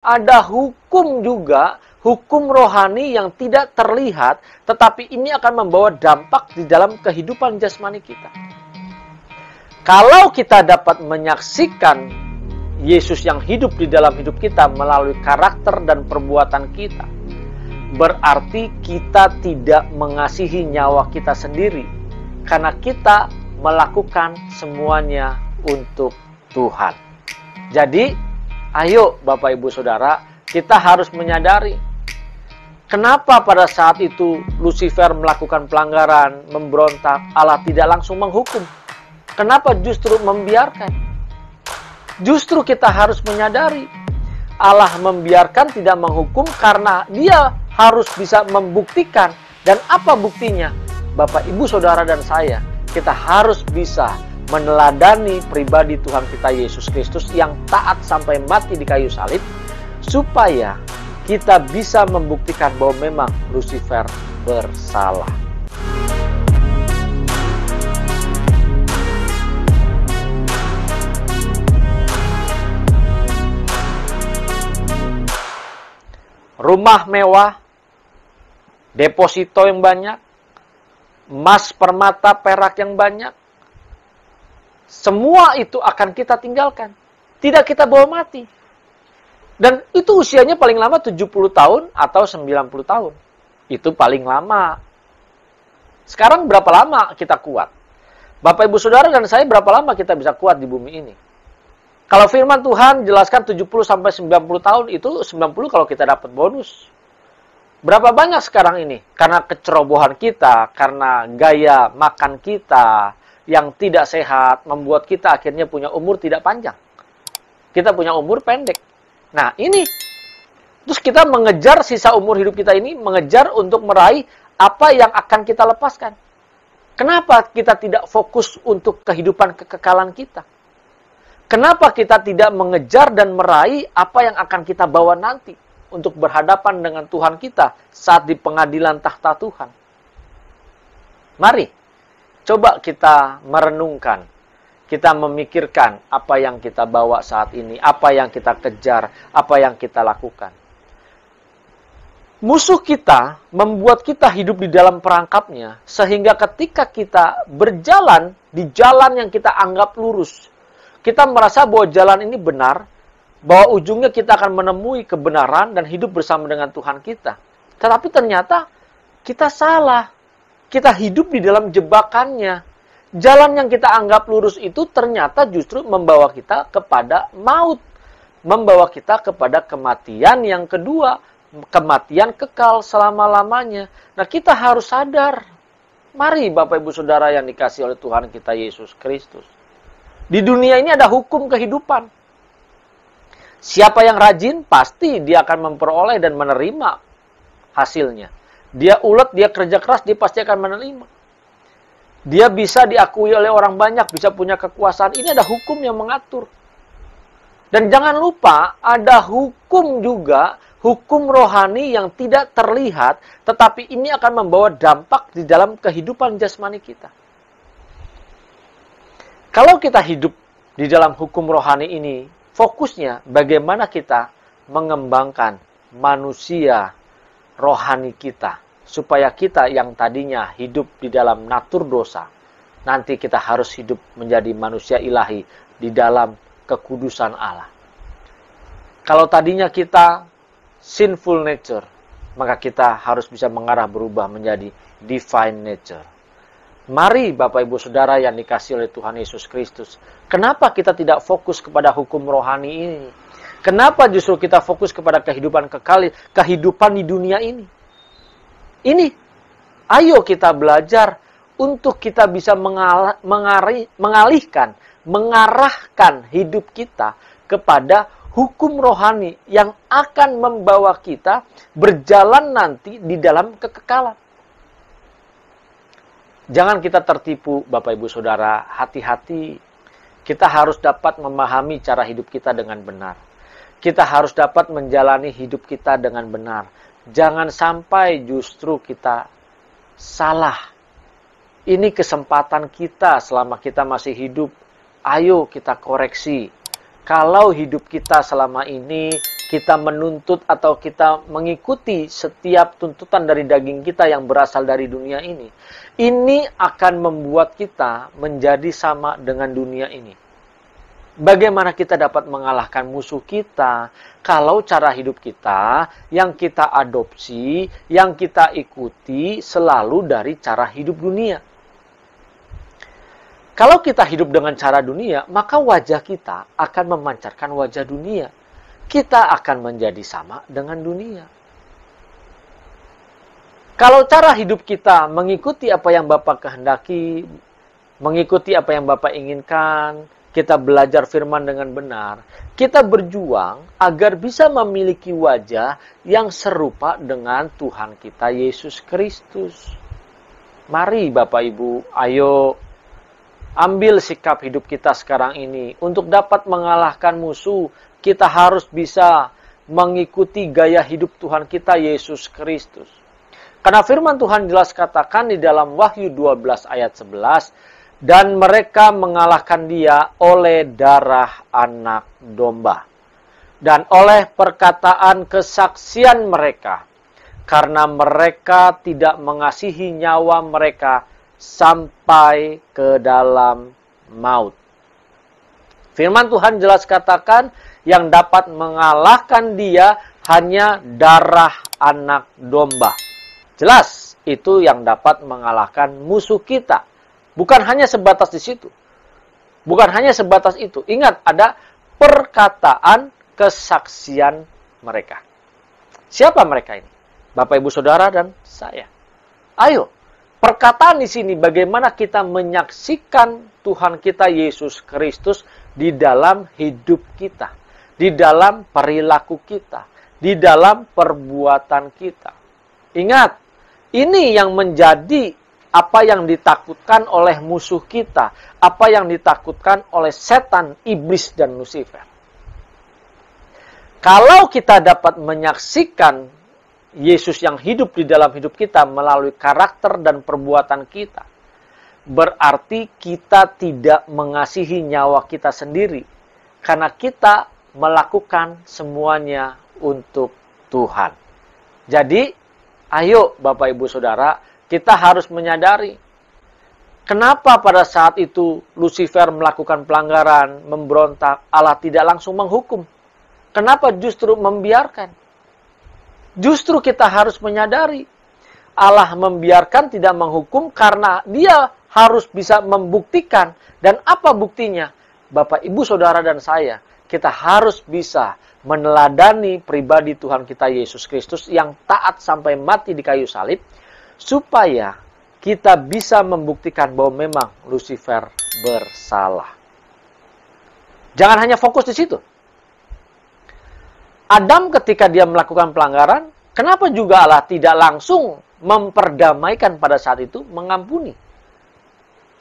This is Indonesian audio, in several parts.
ada hukum juga, hukum rohani yang tidak terlihat, tetapi ini akan membawa dampak di dalam kehidupan jasmani kita. Kalau kita dapat menyaksikan Yesus yang hidup di dalam hidup kita melalui karakter dan perbuatan kita, berarti kita tidak mengasihi nyawa kita sendiri, karena kita melakukan semuanya untuk Tuhan. Jadi, ayo Bapak Ibu Saudara, kita harus menyadari kenapa pada saat itu Lucifer melakukan pelanggaran, memberontak, Allah tidak langsung menghukum. Kenapa justru membiarkan? Justru kita harus menyadari Allah membiarkan, tidak menghukum, karena Dia harus bisa membuktikan. Dan apa buktinya? Bapak, Ibu, Saudara, dan saya, kita harus bisa meneladani pribadi Tuhan kita Yesus Kristus yang taat sampai mati di kayu salib, supaya kita bisa membuktikan bahwa memang Lucifer bersalah. Rumah mewah, deposito yang banyak, emas, permata, perak yang banyak, semua itu akan kita tinggalkan. Tidak kita bawa mati. Dan itu usianya paling lama 70 tahun atau 90 tahun. Itu paling lama. Sekarang berapa lama kita kuat? Bapak, Ibu, Saudara, dan saya berapa lama kita bisa kuat di bumi ini? Kalau firman Tuhan jelaskan 70-90 tahun, itu 90 kalau kita dapat bonus. Berapa banyak sekarang ini? Karena kecerobohan kita, karena gaya makan kita yang tidak sehat, membuat kita akhirnya punya umur tidak panjang. Kita punya umur pendek. Nah, ini. Terus kita mengejar sisa umur hidup kita ini, mengejar untuk meraih apa yang akan kita lepaskan. Kenapa kita tidak fokus untuk kehidupan kekekalan kita? Kenapa kita tidak mengejar dan meraih apa yang akan kita bawa nanti untuk berhadapan dengan Tuhan kita saat di pengadilan tahta Tuhan? Mari, coba kita merenungkan, kita memikirkan apa yang kita bawa saat ini, apa yang kita kejar, apa yang kita lakukan. Musuh kita membuat kita hidup di dalam perangkapnya, sehingga ketika kita berjalan di jalan yang kita anggap lurus, kita merasa bahwa jalan ini benar, bahwa ujungnya kita akan menemui kebenaran dan hidup bersama dengan Tuhan kita. Tetapi ternyata kita salah. Kita hidup di dalam jebakannya. Jalan yang kita anggap lurus itu ternyata justru membawa kita kepada maut. Membawa kita kepada kematian yang kedua. Kematian kekal selama-lamanya. Nah, kita harus sadar. Mari Bapak, Ibu, Saudara yang dikasihi oleh Tuhan kita Yesus Kristus. Di dunia ini ada hukum kehidupan. Siapa yang rajin, pasti dia akan memperoleh dan menerima hasilnya. Dia ulet, dia kerja keras, dia pasti akan menerima. Dia bisa diakui oleh orang banyak, bisa punya kekuasaan. Ini ada hukum yang mengatur. Dan jangan lupa, ada hukum juga, hukum rohani yang tidak terlihat, tetapi ini akan membawa dampak di dalam kehidupan jasmani kita. Kalau kita hidup di dalam hukum rohani ini, fokusnya bagaimana kita mengembangkan manusia rohani kita. Supaya kita yang tadinya hidup di dalam natur dosa, nanti kita harus hidup menjadi manusia ilahi di dalam kekudusan Allah. Kalau tadinya kita sinful nature, maka kita harus bisa mengarah berubah menjadi divine nature. Mari Bapak, Ibu, Saudara yang dikasihi oleh Tuhan Yesus Kristus. Kenapa kita tidak fokus kepada hukum rohani ini? Kenapa justru kita fokus kepada kehidupan kekal, kehidupan di dunia ini? Ini, ayo kita belajar untuk kita bisa mengalihkan, mengarahkan hidup kita kepada hukum rohani yang akan membawa kita berjalan nanti di dalam kekekalan. Jangan kita tertipu, Bapak, Ibu, Saudara. Hati-hati. Kita harus dapat memahami cara hidup kita dengan benar. Kita harus dapat menjalani hidup kita dengan benar. Jangan sampai justru kita salah. Ini kesempatan kita selama kita masih hidup. Ayo kita koreksi. Kalau hidup kita selama ini kita menuntut atau kita mengikuti setiap tuntutan dari daging kita yang berasal dari dunia ini akan membuat kita menjadi sama dengan dunia ini. Bagaimana kita dapat mengalahkan musuh kita kalau cara hidup kita yang kita adopsi, yang kita ikuti selalu dari cara hidup dunia? Kalau kita hidup dengan cara dunia, maka wajah kita akan memancarkan wajah dunia. Kita akan menjadi sama dengan dunia. Kalau cara hidup kita mengikuti apa yang Bapak kehendaki, mengikuti apa yang Bapak inginkan, kita belajar firman dengan benar, kita berjuang agar bisa memiliki wajah yang serupa dengan Tuhan kita Yesus Kristus. Mari Bapak Ibu, ayo ambil sikap hidup kita sekarang ini. Untuk dapat mengalahkan musuh, kita harus bisa mengikuti gaya hidup Tuhan kita Yesus Kristus. Karena firman Tuhan jelas katakan di dalam Wahyu 12 ayat 11, dan mereka mengalahkan dia oleh darah anak domba dan oleh perkataan kesaksian mereka, karena mereka tidak mengasihi nyawa mereka sampai ke dalam maut. Firman Tuhan jelas katakan yang dapat mengalahkan dia hanya darah anak domba. Jelas itu yang dapat mengalahkan musuh kita. Bukan hanya sebatas di situ. Bukan hanya sebatas itu. Ingat, ada perkataan kesaksian mereka. Siapa mereka ini? Bapak, Ibu, Saudara, dan saya. Ayo, perkataan di sini bagaimana kita menyaksikan Tuhan kita Yesus Kristus di dalam hidup kita, di dalam perilaku kita, di dalam perbuatan kita. Ingat, ini yang menjadi apa yang ditakutkan oleh musuh kita, apa yang ditakutkan oleh setan, iblis, dan Lucifer. Kalau kita dapat menyaksikan Yesus yang hidup di dalam hidup kita melalui karakter dan perbuatan kita, berarti kita tidak mengasihi nyawa kita sendiri, karena kita melakukan semuanya untuk Tuhan. Jadi, ayo Bapak Ibu Saudara, kita harus menyadari kenapa pada saat itu Lucifer melakukan pelanggaran, memberontak, Allah tidak langsung menghukum. Kenapa justru membiarkan? Justru kita harus menyadari Allah membiarkan, tidak menghukum karena dia harus bisa membuktikan. Dan apa buktinya? Bapak, Ibu, Saudara, dan saya, kita harus bisa meneladani pribadi Tuhan kita Yesus Kristus yang taat sampai mati di kayu salib, supaya kita bisa membuktikan bahwa memang Lucifer bersalah. Jangan hanya fokus di situ. Adam ketika dia melakukan pelanggaran, kenapa juga Allah tidak langsung memperdamaikan pada saat itu, mengampuni?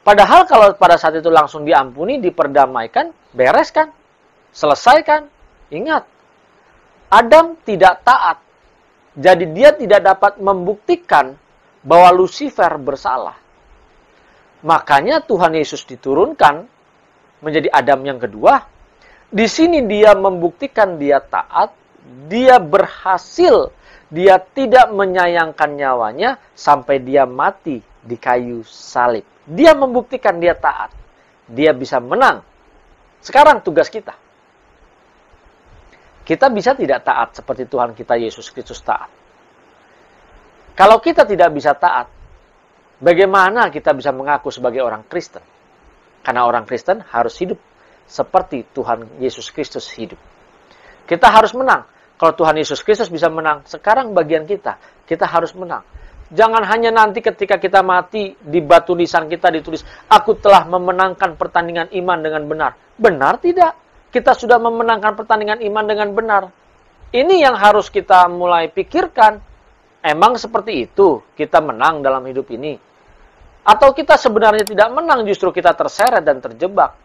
Padahal kalau pada saat itu langsung diampuni, diperdamaikan, beres kan? Selesaikan. Ingat, Adam tidak taat. Jadi dia tidak dapat membuktikan bahwa Lucifer bersalah. Makanya Tuhan Yesus diturunkan menjadi Adam yang kedua. Di sini dia membuktikan dia taat, dia berhasil, dia tidak menyayangkan nyawanya sampai dia mati di kayu salib. Dia membuktikan dia taat. Dia bisa menang. Sekarang tugas kita. Kita bisa tidak taat seperti Tuhan kita Yesus Kristus taat. Kalau kita tidak bisa taat, bagaimana kita bisa mengaku sebagai orang Kristen? Karena orang Kristen harus hidup seperti Tuhan Yesus Kristus hidup. Kita harus menang. Kalau Tuhan Yesus Kristus bisa menang, sekarang bagian kita harus menang. Jangan hanya nanti ketika kita mati, di batu lisan kita ditulis, aku telah memenangkan pertandingan iman dengan benar. Benar tidak? Kita sudah memenangkan pertandingan iman dengan benar. Ini yang harus kita mulai pikirkan. Emang seperti itu kita menang dalam hidup ini? Atau kita sebenarnya tidak menang, justru kita terseret dan terjebak?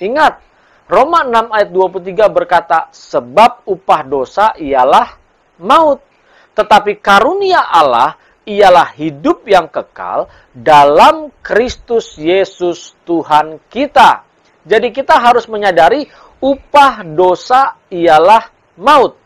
Ingat, Roma 6 ayat 23 berkata, sebab upah dosa ialah maut. Tetapi karunia Allah ialah hidup yang kekal dalam Kristus Yesus Tuhan kita. Jadi kita harus menyadari upah dosa ialah maut.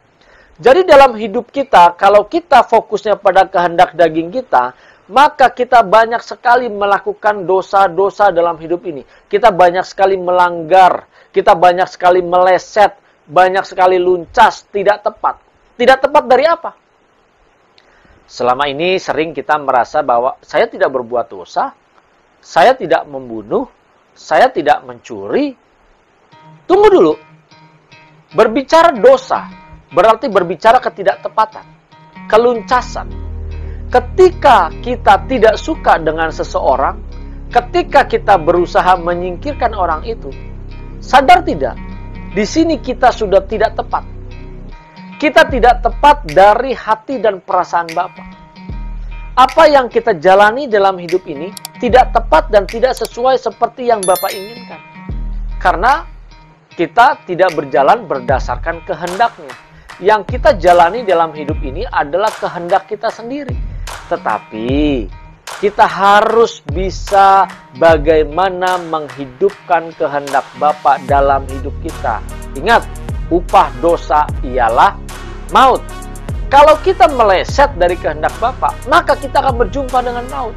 Jadi dalam hidup kita, kalau kita fokusnya pada kehendak daging kita, maka kita banyak sekali melakukan dosa-dosa dalam hidup ini. Kita banyak sekali melanggar, kita banyak sekali meleset, banyak sekali luncas, tidak tepat. Tidak tepat dari apa? Selama ini sering kita merasa bahwa saya tidak berbuat dosa, saya tidak membunuh, saya tidak mencuri. Tunggu dulu. Berbicara dosa berarti berbicara ketidaktepatan, keluncasan. Ketika kita tidak suka dengan seseorang, ketika kita berusaha menyingkirkan orang itu, sadar tidak? Di sini kita sudah tidak tepat. Kita tidak tepat dari hati dan perasaan Bapa. Apa yang kita jalani dalam hidup ini tidak tepat dan tidak sesuai seperti yang Bapa inginkan. Karena kita tidak berjalan berdasarkan kehendaknya. Yang kita jalani dalam hidup ini adalah kehendak kita sendiri. Tetapi kita harus bisa bagaimana menghidupkan kehendak Bapa dalam hidup kita. Ingat, upah dosa ialah maut. Kalau kita meleset dari kehendak Bapa, maka kita akan berjumpa dengan maut.